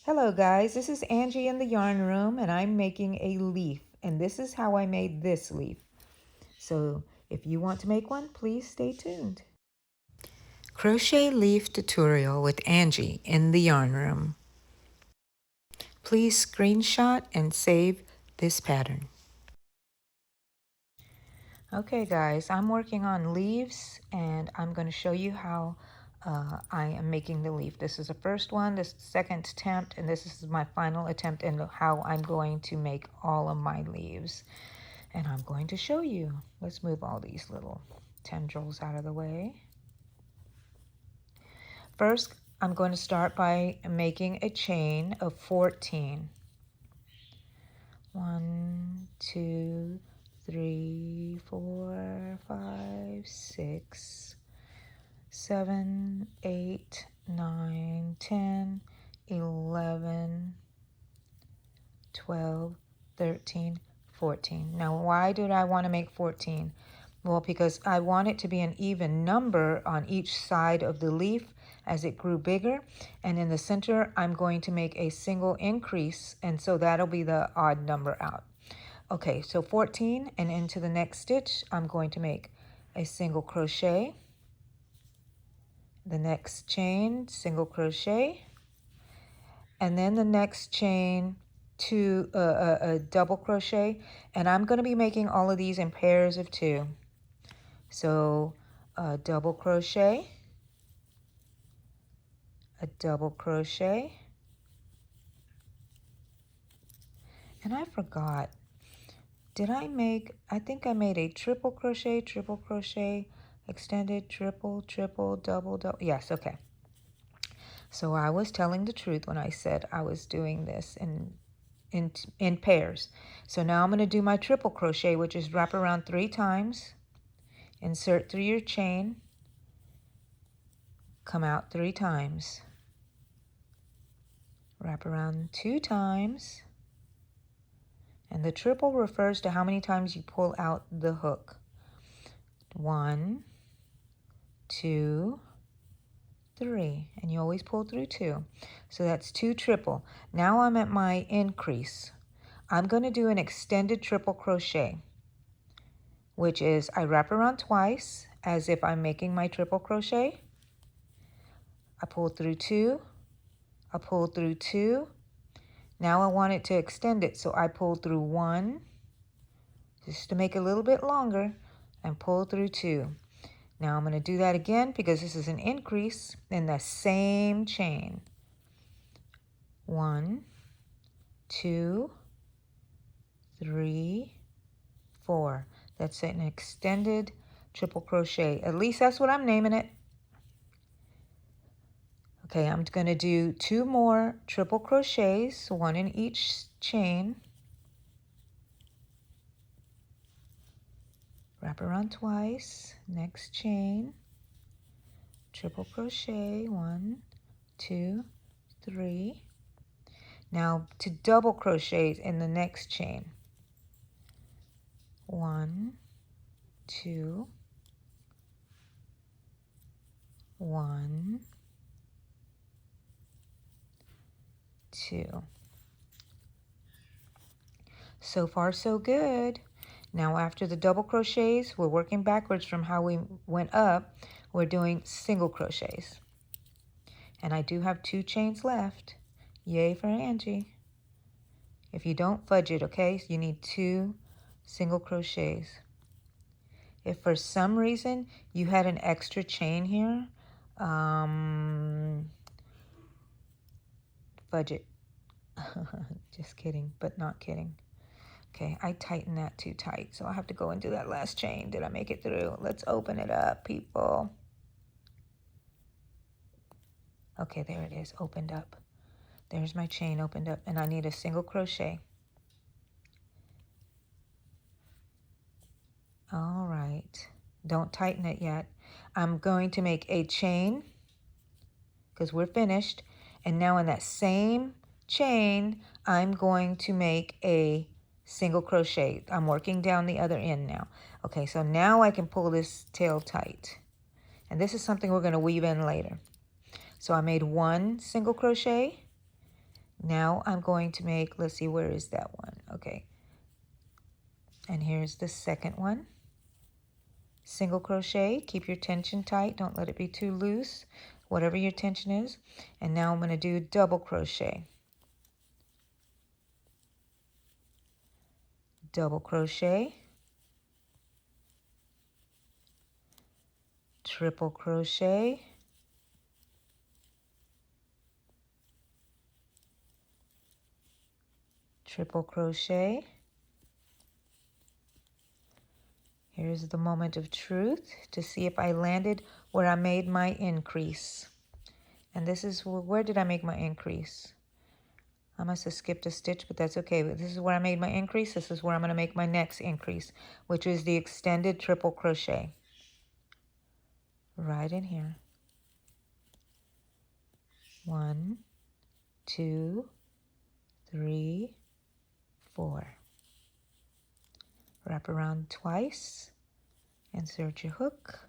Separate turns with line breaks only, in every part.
Hello guys, this is Angie in the yarn room and I'm making a leaf, and this is how I made this leaf. So if you want to make one, please stay tuned. Crochet leaf tutorial with Angie in the yarn room. Please screenshot and save this pattern. Okay guys, I'm working on leaves and I'm going to show you how I am making the leaf. This is the first one, this is the second attempt, and this is my final attempt in how I'm going to make all of my leaves. And I'm going to show you. Let's move all these little tendrils out of the way. First, I'm going to start by making a chain of 14. 1, 2, 3, 4, 5, 6, 7, 8, 9, 10, 11, 12, 13, 14. Now, why did I want to make 14? Well, because I want it to be an even number on each side of the leaf as it grew bigger. And in the center, I'm going to make a single increase, and so that'll be the odd number out. Okay, so 14, and into the next stitch, I'm going to make a single crochet. The next chain, single crochet. And then the next chain, a double crochet. And I'm going to be making all of these in pairs of 2. So a double crochet, a double crochet, and I forgot, I think I made a triple crochet, extended, triple, double, yes, okay. So I was telling the truth when I said I was doing this in pairs. So now I'm going to do my triple crochet, which is wrap around 3 times, insert through your chain, come out 3 times, wrap around 2 times, and the triple refers to how many times you pull out the hook. 1, 2, 3, and you always pull through 2. So that's 2 triple. Now I'm at my increase. I'm going to do an extended triple crochet, which is I wrap around twice as if I'm making my triple crochet. I pull through 2, I pull through 2. Now I want it to extend it, so I pull through 1, just to make it a little bit longer, and pull through 2. Now I'm going to do that again because this is an increase in the same chain. 1, 2, 3, 4. That's an extended triple crochet. At least that's what I'm naming it. Okay, I'm going to do 2 more triple crochets, 1 in each chain. Wrap around twice, next chain, triple crochet, 1, 2, 3. Now to double crochet in the next chain. 1, 2, 1, 2. So far so good. Now after the double crochets, we're working backwards from how we went up. We're doing single crochets. And I do have 2 chains left. Yay for Angie. If you don't, fudge it, okay? You need 2 single crochets. If for some reason you had an extra chain here, fudge it. Just kidding, but not kidding. Okay, I tightened that too tight, so I have to go and do that last chain. Did I make it through? Let's open it up, people. Okay, there it is, opened up. There's my chain opened up, and I need a single crochet. All right, don't tighten it yet. I'm going to make a chain because we're finished. And now in that same chain, I'm going to make a single crochet. I'm working down the other end now. Okay, so now I can pull this tail tight. And this is something we're going to weave in later. So I made 1 single crochet. Now I'm going to make, let's see, where is that one? Okay. And here's the second one. Single crochet, keep your tension tight, don't let it be too loose, whatever your tension is. And now I'm going to do double crochet. Double crochet, triple crochet, triple crochet. Here's the moment of truth to see if I landed where I made my increase. And this is, where did I make my increase? I must have skipped a stitch, but that's okay. But this is where I made my increase. This is where I'm going to make my next increase, which is the extended triple crochet. Right in here. 1, 2, 3, 4. Wrap around twice. Insert your hook.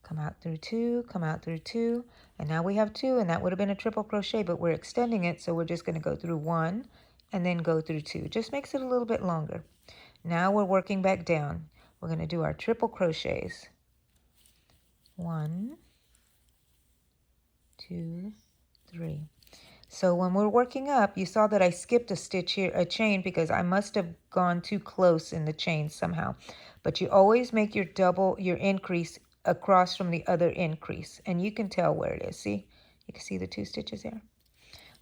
Come out through 2, come out through 2. And now we have 2, and that would have been a triple crochet, but we're extending it, so we're just going to go through 1 and then go through 2. Just makes it a little bit longer. Now we're working back down. We're going to do our triple crochets. 1, 2, 3. So when we're working up, you saw that I skipped a stitch here, a chain, because I must have gone too close in the chain somehow. But you always make your increase across from the other increase, and you can tell where it is. See, you can see the 2 stitches there.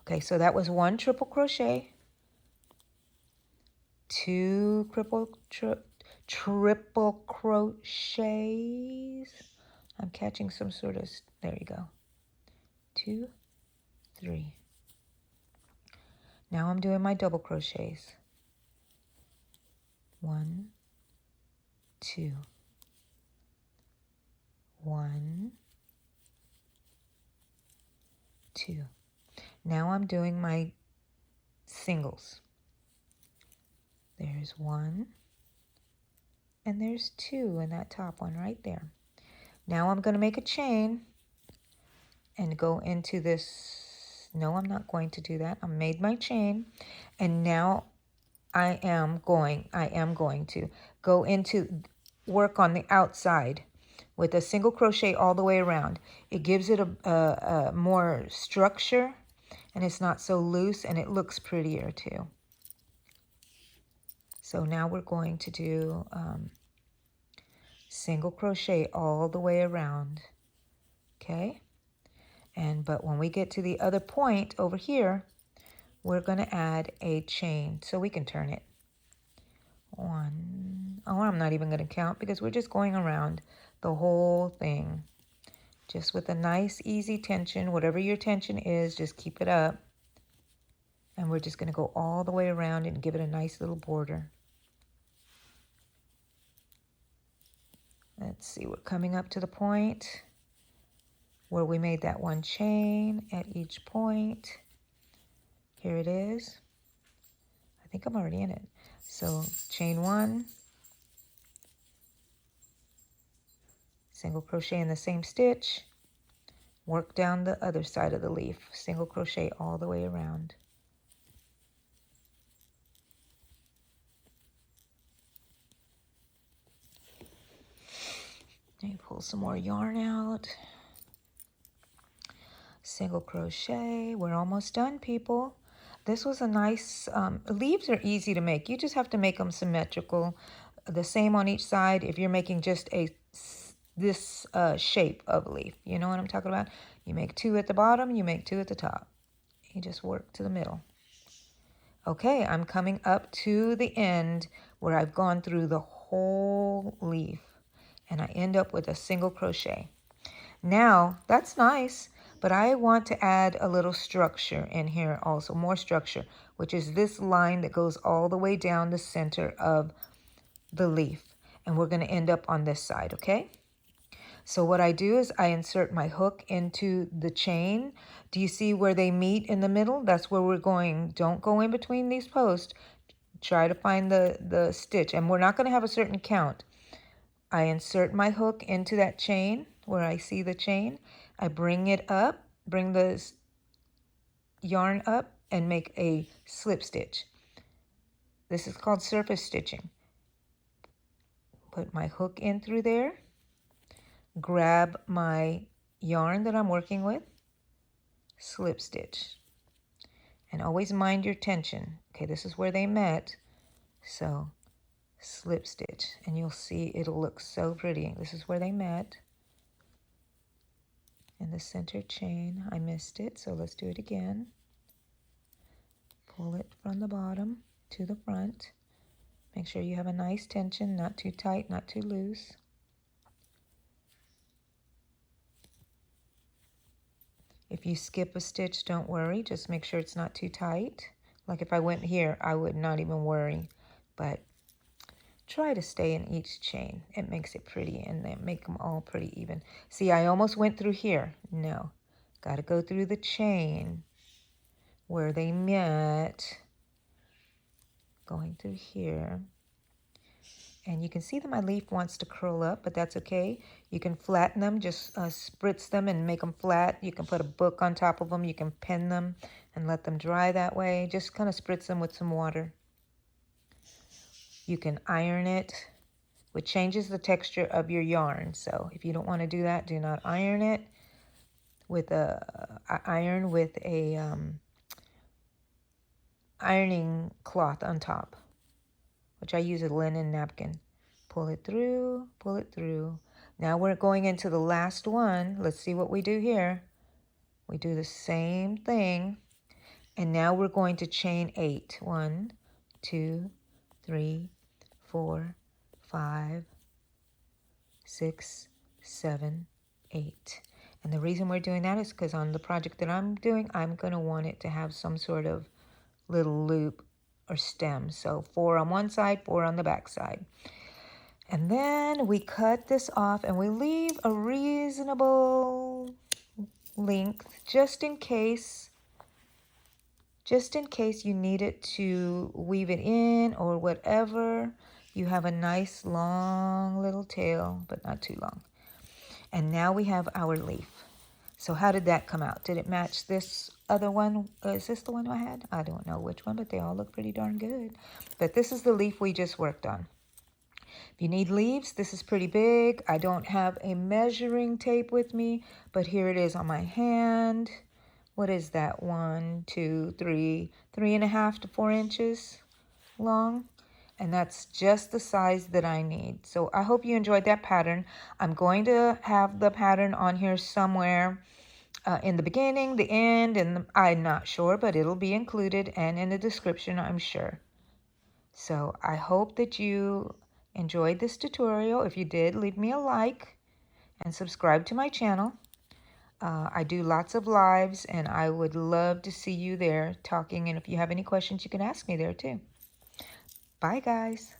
Okay, so that was 1 triple crochet, 2 triple crochets. I'm catching some sort of, there you go. 2, 3. Now I'm doing my double crochets. 1, 2. 1, 2. Now I'm doing my singles. There's 1, and there's 2 in that top one right there. Now I'm going to make a chain and go into this. No, I'm not going to do that. I made my chain, and now I am going to go into work on the outside with a single crochet all the way around. It gives it a more structure, and it's not so loose, and it looks prettier too. So now we're going to do single crochet all the way around, okay? But when we get to the other point over here, we're going to add a chain, so we can turn it. 1, oh, I'm not even going to count because we're just going around the whole thing, just with a nice easy tension. Whatever your tension is, just keep it up, and we're just going to go all the way around and give it a nice little border. Let's see, we're coming up to the point where we made that 1 chain at each point. Here it is. I think I'm already in it. So chain 1, single crochet in the same stitch, work down the other side of the leaf, single crochet all the way around. Let me pull some more yarn out. Single crochet. We're almost done, people. This was a nice, leaves are easy to make. You just have to make them symmetrical, the same on each side. If you're making just this shape of leaf, you know what I'm talking about? You make 2 at the bottom, you make 2 at the top. You just work to the middle. Okay, I'm coming up to the end where I've gone through the whole leaf, and I end up with a single crochet. Now, that's nice, but I want to add a little structure in here also, more structure, which is this line that goes all the way down the center of the leaf. And we're going to end up on this side, okay? So what I do is I insert my hook into the chain. Do you see where they meet in the middle? That's where we're going. Don't go in between these posts. Try to find the stitch. And we're not going to have a certain count. I insert my hook into that chain where I see the chain. I bring it up, bring the yarn up and make a slip stitch. This is called surface stitching. Put my hook in through there, grab my yarn that I'm working with, slip stitch, and always mind your tension. Okay, this is where they met, so slip stitch, and you'll see it'll look so pretty. This is where they met in the center chain. I missed it, so let's do it again. Pull it from the bottom to the front. Make sure you have a nice tension, not too tight, not too loose. If you skip a stitch, don't worry. Just make sure it's not too tight. Like if I went here, I would not even worry. But try to stay in each chain. It makes it pretty, and then make them all pretty even. See, I almost went through here. No, got to go through the chain where they met. Going through here. And you can see that my leaf wants to curl up, but that's okay. You can flatten them, just spritz them and make them flat. You can put a book on top of them. You can pin them and let them dry that way. Just kind of spritz them with some water. You can iron it, which changes the texture of your yarn. So if you don't want to do that, do not iron it with a ironing cloth on top, which I use a linen napkin. Pull it through, pull it through. Now we're going into the last one. Let's see what we do here. We do the same thing, and now we're going to chain 8. 1, 2, 3, 4, 5, 6, 7, 8. And the reason we're doing that is because on the project that I'm doing, I'm going to want it to have some sort of little loop or stem. So 4 on one side, 4 on the back side. And then we cut this off and we leave a reasonable length just in case you need it to weave it in or whatever. You have a nice long little tail, but not too long. And now we have our leaf. So how did that come out? Did it match this other one? Is this the one I had? I don't know which one, but they all look pretty darn good. But this is the leaf we just worked on. If you need leaves, this is pretty big. I don't have a measuring tape with me, but here it is on my hand. What is that? 1, 2, 3, 3.5 to 4 inches long. And that's just the size that I need. So I hope you enjoyed that pattern. I'm going to have the pattern on here somewhere in the beginning, the end, and I'm not sure, but it'll be included and in the description, I'm sure. So I hope that you enjoyed this tutorial. If you did, leave me a like and subscribe to my channel. I do lots of lives, and I would love to see you there talking. And if you have any questions, you can ask me there too. Bye, guys.